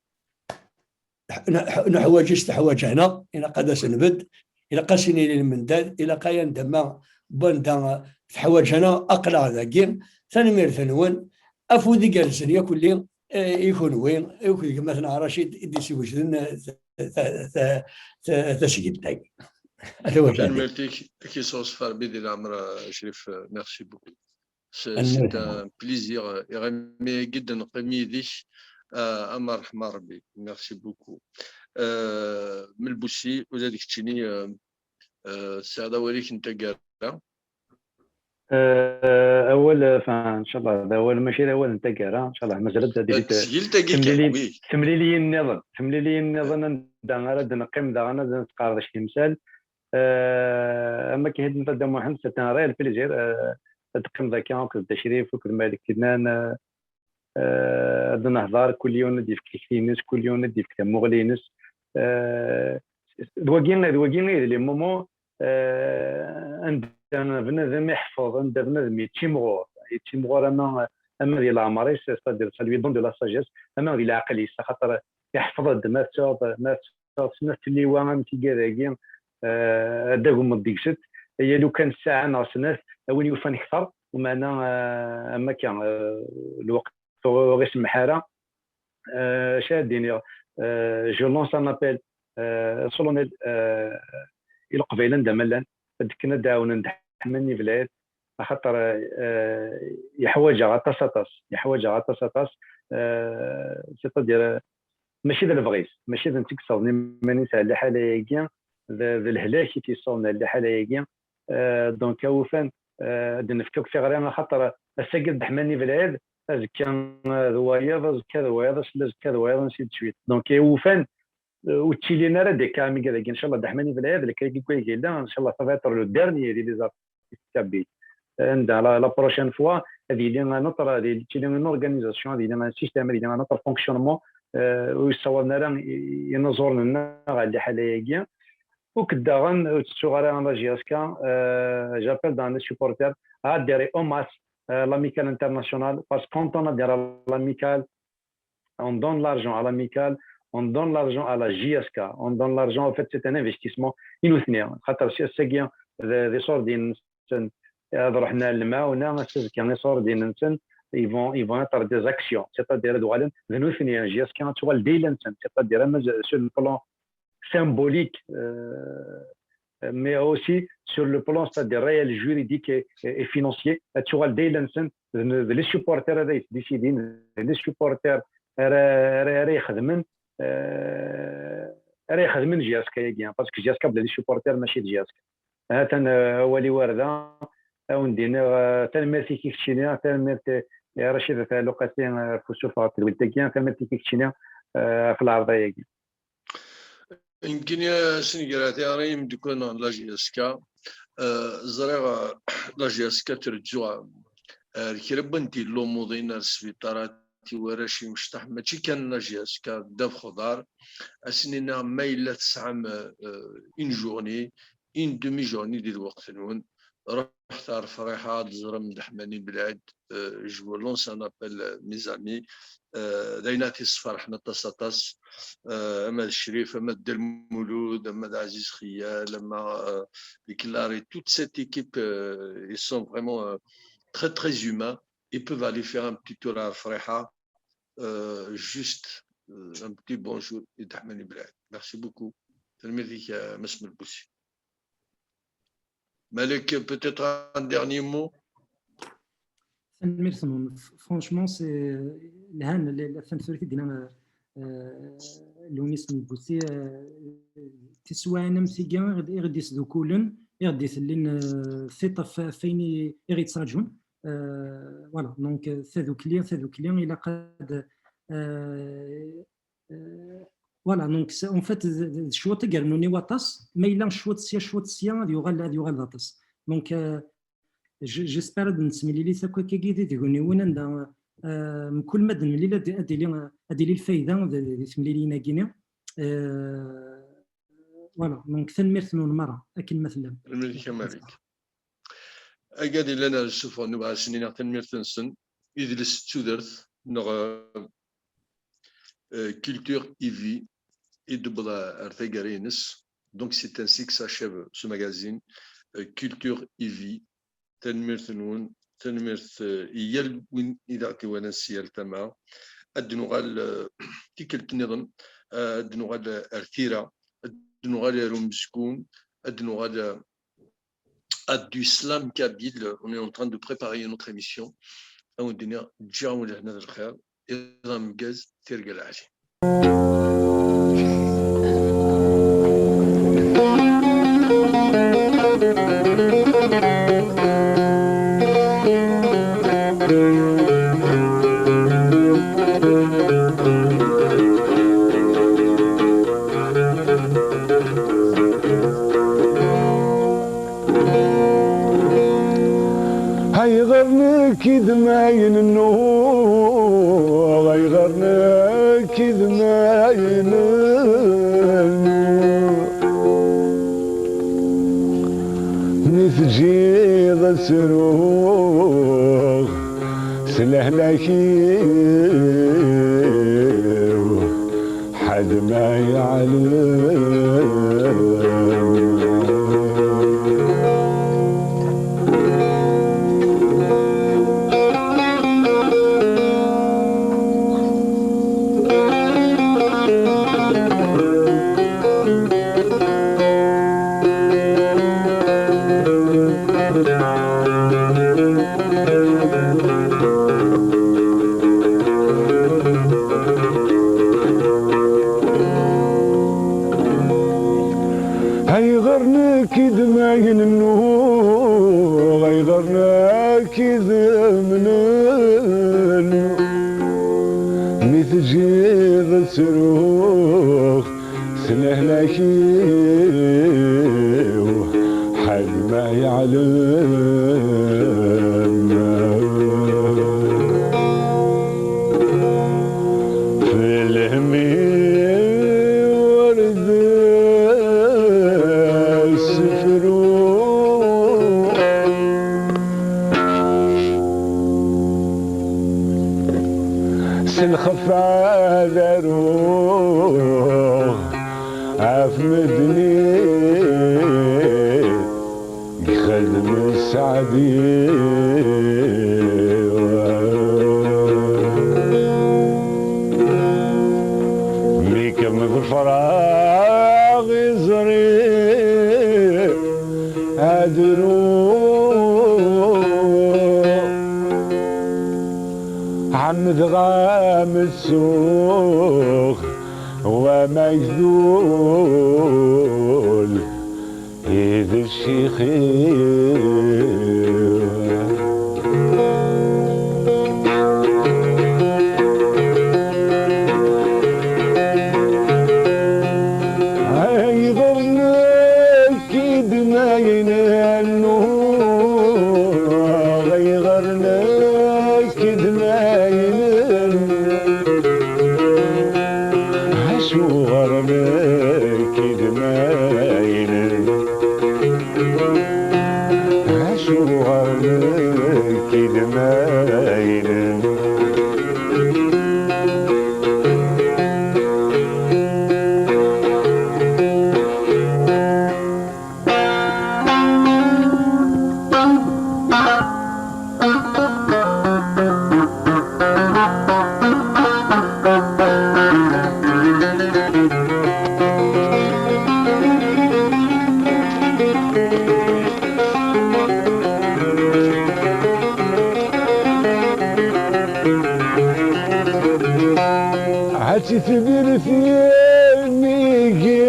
نحواجش تحواج هنا إلى قد سنبد إلى قاسيني للمنداد إلى قاين دما بندا تحواج هنا أقلع ذاكين ثنمير ثنوان أفودي جرزني كلين يكون وين يكون مثلا رشيد يدي سي وجدنا تشكيل تاعي هذا هو كان الثاني. ميرتيك كي صوص فاربي ديال العمر شريف ميرسي بوكو سي ان بليزير يغمي جدا قمي ديك أما رحمة ربي ميرسي بوكو من البوسي وزادك تشيني السعادة وليك انت قارة اول ان شاء الله هذا اول ماشي الاول انت كاره ان شاء الله مازال تسجيل تاكي تملي لي النظام دا نقيم دا انا نتقارض شي مثال اما كي هاد نبدا محمد سيتان ريال بليزير تقيم ذاك وكل تشريف وكل مالك كنان نهضر كل يوم ندي في كلينيس كل يوم ندي في مغلينس دواكين لي مومون عندنا بنادم يحفظ عندنا بنادم يتيمغور اما ديال العمر سيتادير سالوي دون دو لا ساجيس اما ديال العقل خاطر يحفظ ما سنه اللي وان تيكاراكي داكم مديكشت هي لو كان ساعه ناقصنا وين يوفان اكثر ومعنا اما كان الوقت غير سمحاره شادين جو لونس ان ابيل سولونيل الى قبيله ندملان كنا داونا ندحمني بلاد خاطر يحوج غطاس سيتادير ماشي ذا البغيس ماشي ذا تكسرني ماني على حاله ياكيا ذا الهلاك تيصوننا على حاله ياكيا دونك وفان نفكك في غير خاطر الساقل دحمني بلاد كان ذوايض كذا نسيت شويه دونك وفان وتشيلينا راه ديك كامي كذا ان شاء الله دحمني بلاد اللي كاين كويكيلا ان شاء الله صافي لو ديرني دي لي زابي عند لا بروشين فوا هذه اللي نطر هذه اللي اون اورغانيزاسيون هذه اللي سيستيم هذه اللي نطر فونكسيونمون ويصورنا راه ينظر لنا على حاله ياكيا وكدا غنتسوغ على جي اس كا جابيل دان لي سوبورتر ديري اوماس l'amical international parce que quand on a l'amical on donne l'argent à l'amical on donne l'argent à la JSK on donne l'argent en fait c'est un investissement inouï خاطر الساقيه des sortes d'instant رحنا الماء كان صور دين انسان ils vont être des actions c'est-à-dire دوالن ذنوثني JSK تشغل ديلنسن c'est-à-dire sur le plan symbolique mais aussi sur le plan c'est-à-dire réel juridique et financier tu vois les supporters décident les supporters راح يخدمن جياسكا ياكيا باسكو جياسكا بلا لي سوبورتير ماشي جياسكا هذا هو اللي وارده وندينا تنمرتي كيكشينا تنمرت يا رشيد تاع لوقاتين فوسوفات الولتاكيا تنمرتي كيكشينا في العرضه ياكيا يمكن يا سنغراتي ريم تكون لا جي اس كا زريغ لا جي اس كا ترجع الكربنتي لو موضينا السبيطارات وراشي مشطح ماشي كان لا جي اس كا داب خضار اسنينا مايله تسعم اون جورني اون دومي جورني ديال الوقت نون رحت عرف ريحه زرم دحماني بلاد جو لونس ان ابل ميزامي دايناتي الصفر حنا طاسطاس اما الشريف اما الدر مولود اما عزيز خيال اما بكلاري toute cette équipe ils sont vraiment très très humains ils peuvent aller faire un petit tour à Freha juste un petit bonjour يدحماني بلاد merci beaucoup تلميذك مسم البوسي Malik, peut-être un dernier mot. Franchement, c'est la fin de ce que l'UNIS نبوسي تسوى نمسيكا غادي يسدو كولن غادي يثلين ثقة فين يغيتساجون فوالا دونك ثادو كليان الى قد فوالا دونك اون فات الشوط قالنوني واطاس ما الا شوط سيا غادي يغال واطاس دونك جيسبر نسمي لي ساكو كيدي تقولني وين كل مدن ملي ادي لي الفايده تسمي لي ناكينا فوالا دونك ثنمرت نون مره اكن مثلا الملك مالك اكادي لنا نشوفوا نبغى سنين تنمرت نسن يدلس تودرت نغ culture EV et de Artegarines. Donc c'est ainsi que s'achève ce magazine Culture EV. Tenmirt Yel Win Idaki Wanasi Altama. الدنوغال تيكل النظام الدنوغال الثيرة الدنوغال رومسكون الدنوغال du slam kabyle. On est en train de préparer notre émission. On dit جاو لهنا الخير إذا مجاز ترجع العشي. كدماين النور غيرنا كدماين النور نثجي ذا السروغ سلهلكي حد ما يعلم كدماين النور غيرنا كذب مثل جيد السروخ سلهلكي حد ما يعلم في الهمي الخفا ذروه أفمدني يخدم السعدي ميكم بالفراغ يزري أدروه عمد غام السوق ومجذول إذ الشيخ أيضاً كدنا النور غيرنا كدنا تثبر فيني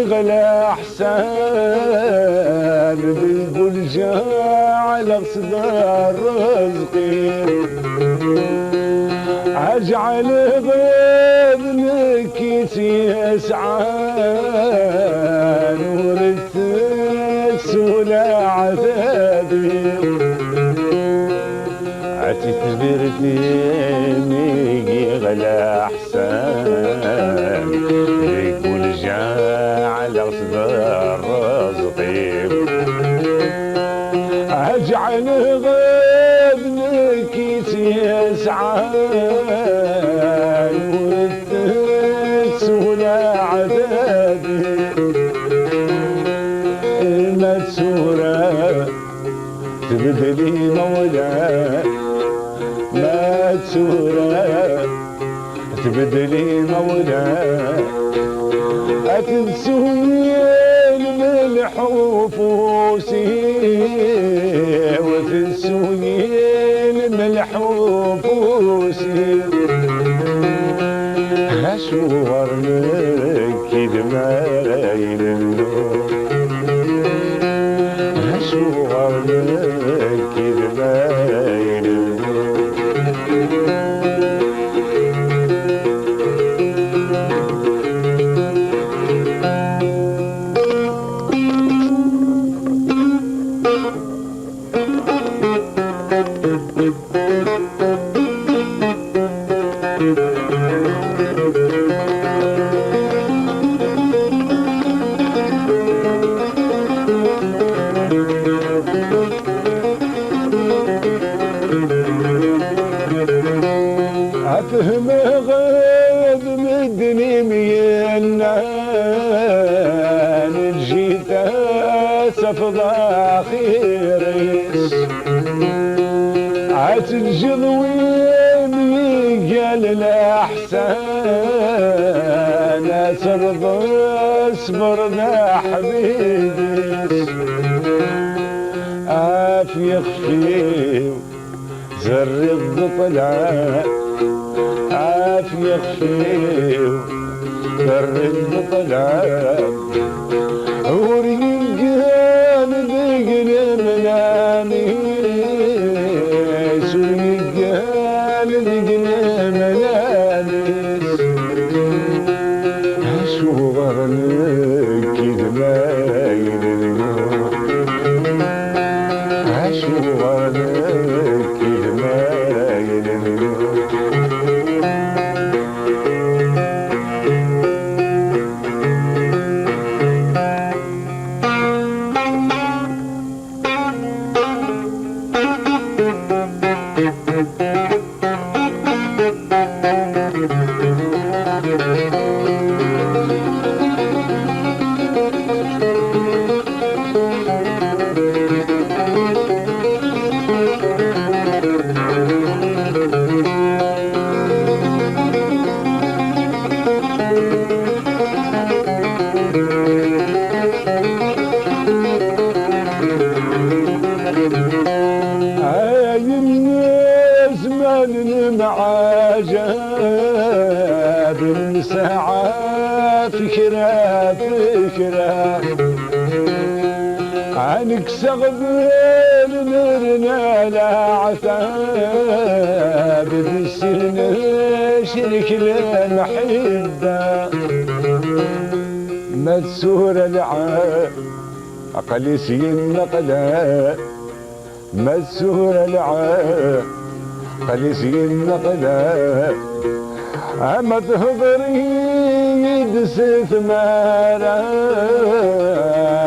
غلا احسان بنقول جعل صدر رزقي اجعل غيرك يسعان ورثت ولا عذابي تثبر فيني غلا احسان يقول جعل صدر رزقي اجعل غيرك يسعان ورثت ولا عذابي مسورة تبدلي مولاي مسورة تبدلي مولاي أتنسوني الملح وفوسي وتنسوني الملح وفوسي أشور لك دمايل النور أشور لك دمايل النور أفهم غيب مدني مينا نجيت أسفض خيريس عتنجض ويمي قال الأحسان أسرض اصبر ذا حبيبي عافية خفيف زرد طلع عافية خفيف زرد طلع وريقان ذقن منامي سريقان ذقن منامي أشوغر لك دمايل النور أشوغر لك دمايل النور عجب ساعة فكرة عنك سغبين مرنا العتاب بالسن شرك المحبة مدسور العاب أقلسي النقلة مدسور العاب قليسي النقلة أما تهضري يدس ثمارة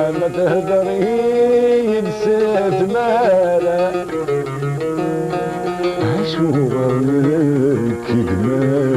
أما تهضري يدس ثمارة أشوغر لك دماغ